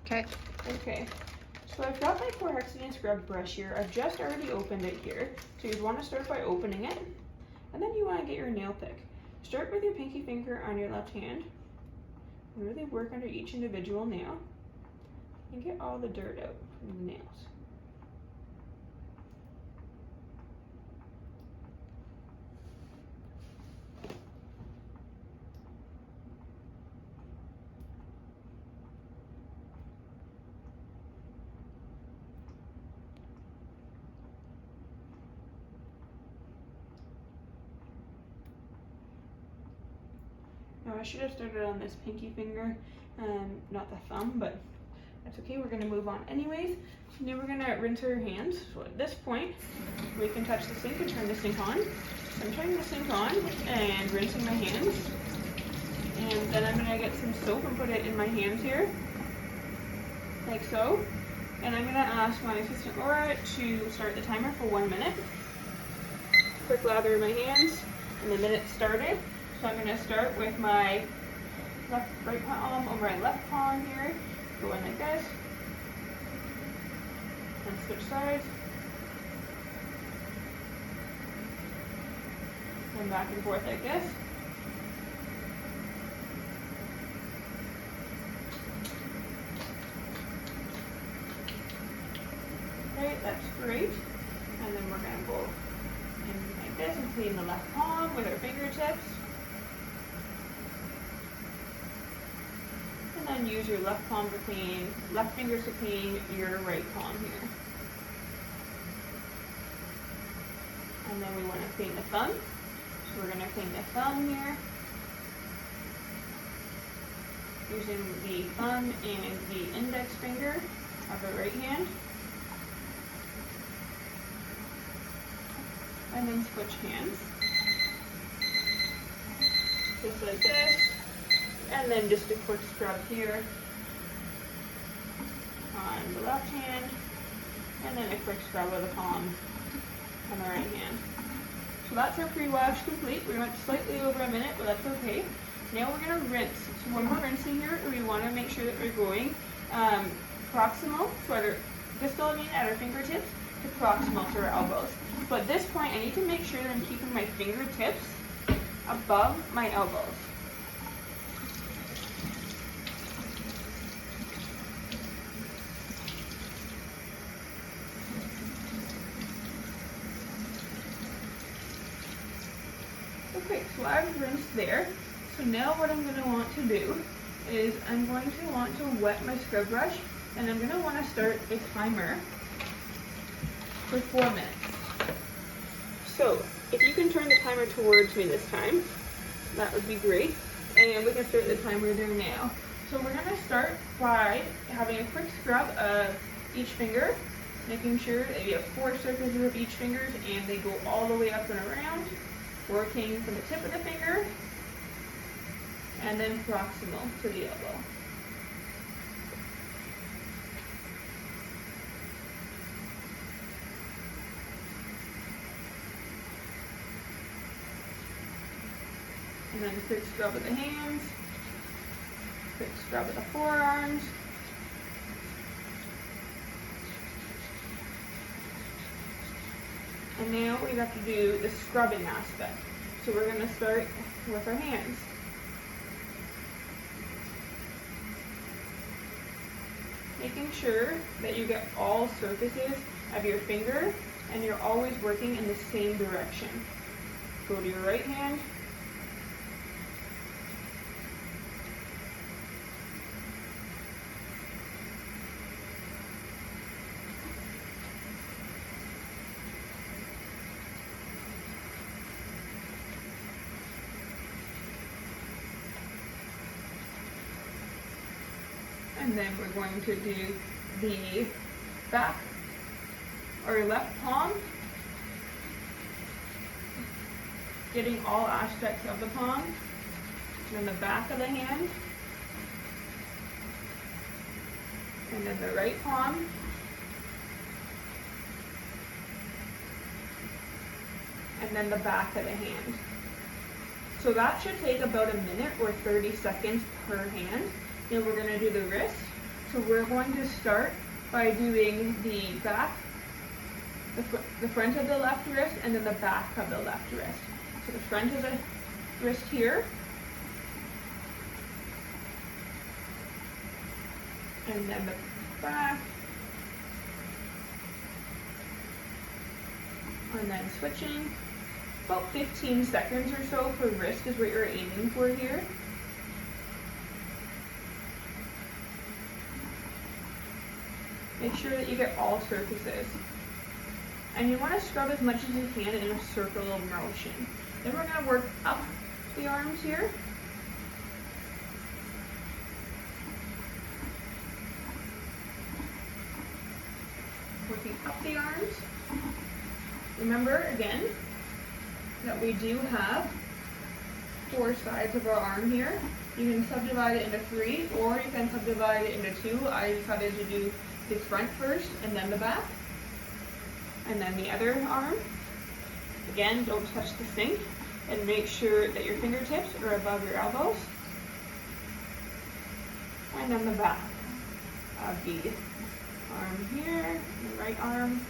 Okay. Okay. So I've got my chlorhexidine scrub brush here. I've just already opened it here. So you want to start by opening it. And then you want to get your nail pick. Start with your pinky finger on your left hand. And really work under each individual nail. And get all the dirt out from the nails. Now I should have started on this pinky finger, not the thumb, but that's okay, we're gonna move on anyways. So now we're gonna rinse our hands. So at this point, we can touch the sink and turn the sink on. So I'm turning the sink on and rinsing my hands. And then I'm gonna get some soap and put it in my hands here, like so. And I'm gonna ask my assistant Laura to start the timer for 1 minute. Quick lather in my hands, and the minute started. So I'm gonna start with my right palm over my left palm here. Go in like this. And switch sides. And back and forth like this. Okay, that's great. And then we're gonna go in like this and clean the left palm with our fingertips. And then use your left fingers to clean your right palm here. And then we want to clean the thumb. So we're going to clean the thumb here. Using the thumb and the index finger of the right hand. And then switch hands. Just like this. And then just a quick scrub here on the left hand, and then a quick scrub of the palm on the right hand. So that's our pre-wash complete. We went slightly over a minute, but that's okay. Now we're going to rinse. So when we're rinsing here, we want to make sure that we're going proximal, so our distal at our fingertips, to proximal to our elbows. So at this point, I need to make sure that I'm keeping my fingertips above my elbows. Okay, so I've rinsed there. So now what I'm going to want to do is I'm going to want to wet my scrub brush, and I'm going to want to start a timer for 4 minutes. So if you can turn the timer towards me this time, that would be great. And we can start the timer there now. So we're going to start by having a quick scrub of each finger, making sure that you have 4 surfaces of each finger and they go all the way up and around. Working from the tip of the finger and then proximal to the elbow. And then a quick scrub of the hands, quick scrub of the forearms. And now we have to do the scrubbing aspect. So we're going to start with our hands. Making sure that you get all surfaces of your finger and you're always working in the same direction. Go to your right hand. And then we're going to do the back or left palm, getting all aspects of the palm, and then the back of the hand, and then the right palm, and then the back of the hand. So that should take about a minute or 30 seconds per hand. Then we're going to do the wrist. So we're going to start by doing the back, the front of the left wrist, and then the back of the left wrist. So the front of the wrist here, and then the back, and then switching. About 15 seconds or so per wrist is what you're aiming for here. Make sure that you get all surfaces. And you want to scrub as much as you can in a circular motion. Then we're going to work up the arms here. Working up the arms. Remember, again, that we do have 4 sides of our arm here. You can subdivide it into 3, or you can subdivide it into 2. I decided to do the front first, and then the back, and then the other arm. Again, don't touch the sink, and make sure that your fingertips are above your elbows. And then the back of the arm here, the right arm.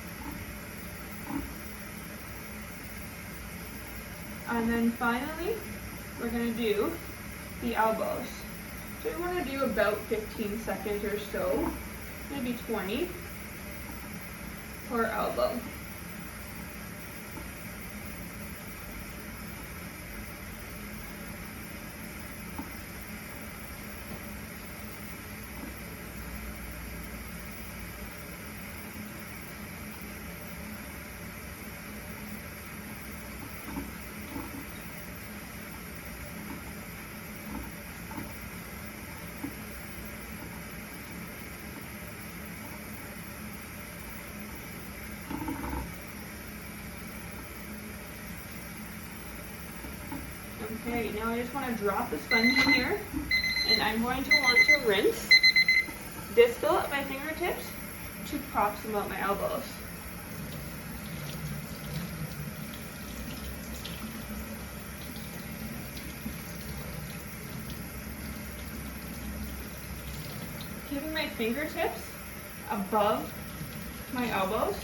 And then finally, we're going to do the elbows. So we want to do about 15 seconds or so, maybe 20 per elbow. Okay, now I just want to drop the sponge in here, and I'm going to want to rinse distal at my fingertips to proximal at my elbows. Keeping my fingertips above my elbows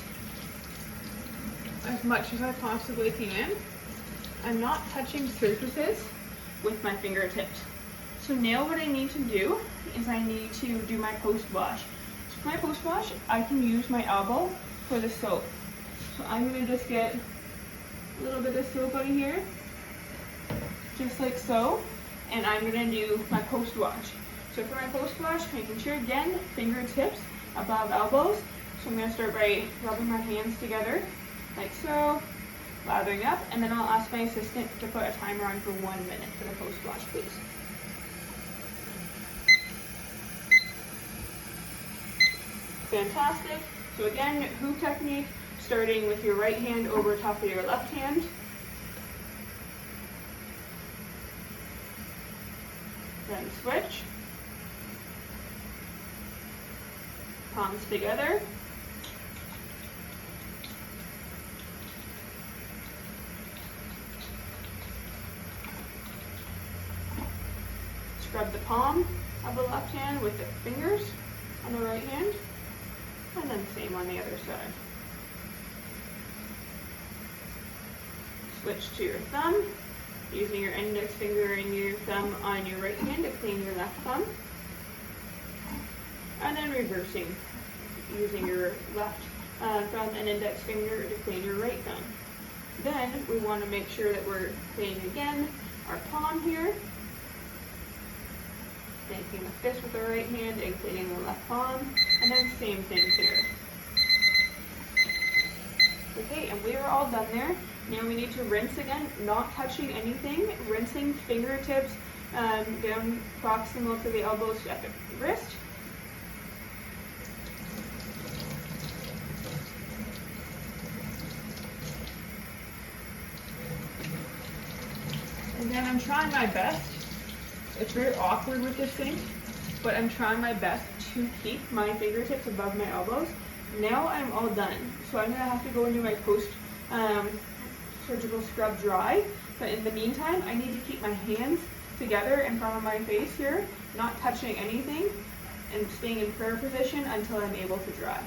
as much as I possibly can. I'm not touching surfaces with my fingertips. So now what I need to do is I need to do my post wash. So for my post wash, I can use my elbow for the soap. So I'm going to just get a little bit of soap out of here, just like so, and I'm going to do my post wash. So for my post wash, making sure again, fingertips above elbows. So I'm going to start by rubbing my hands together, like so. Lathering up, and then I'll ask my assistant to put a timer on for 1 minute for the post wash, please. Fantastic. So again, hoop technique, starting with your right hand over top of your left hand. Then switch. Palms together. Scrub the palm of the left hand with the fingers on the right hand, and then same on the other side. Switch to your thumb, using your index finger and your thumb on your right hand to clean your left thumb, and then reversing, using your left thumb and index finger to clean your right thumb. Then we want to make sure that we're cleaning again our palm here, making the fist with the right hand and cleaning the left palm, and then same thing here. Okay, and we are all done there. Now we need to rinse again, not touching anything, rinsing fingertips down proximal to the elbows at the wrist. And then I'm trying my best. It's very awkward with this thing, but I'm trying my best to keep my fingertips above my elbows. Now I'm all done. So I'm gonna have to go and do my post surgical scrub dry. But in the meantime, I need to keep my hands together in front of my face here, not touching anything, and staying in prayer position until I'm able to dry.